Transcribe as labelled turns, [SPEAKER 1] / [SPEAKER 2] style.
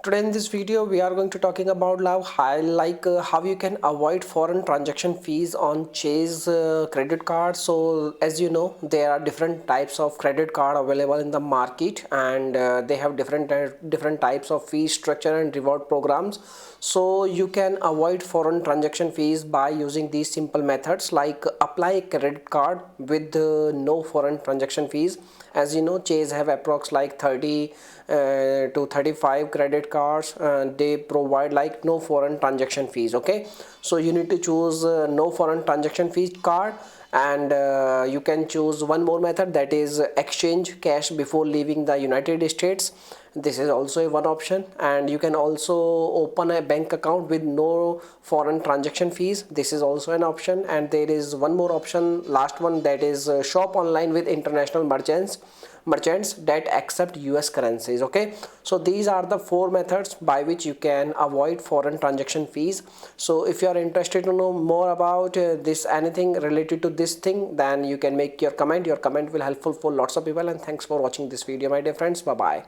[SPEAKER 1] Today in this video we are going to talking about how you can avoid foreign transaction fees on Chase credit card. So as you know, there are different types of credit card available in the market, and they have different types of fee structure and reward programs. So you can avoid foreign transaction fees by using these simple methods, like apply a credit card with no foreign transaction fees. As you know, Chase have approx like 30 to 35 credit cards. They provide like no foreign transaction fees. Okay, so you need to choose no foreign transaction fees card, and you can choose one more method, that is exchange cash before leaving the United States. This is also one option, and you can also open a bank account with no foreign transaction fees. This is also an option, and there is one more option, last one, that is shop online with international merchants that accept US currencies. Okay, so these are the four methods by which you can avoid foreign transaction fees. So if you are interested to know more about this, anything related to this thing, then you can make your comment. Your comment will helpful for lots of people. And thanks for watching this video, my dear friends. Bye bye.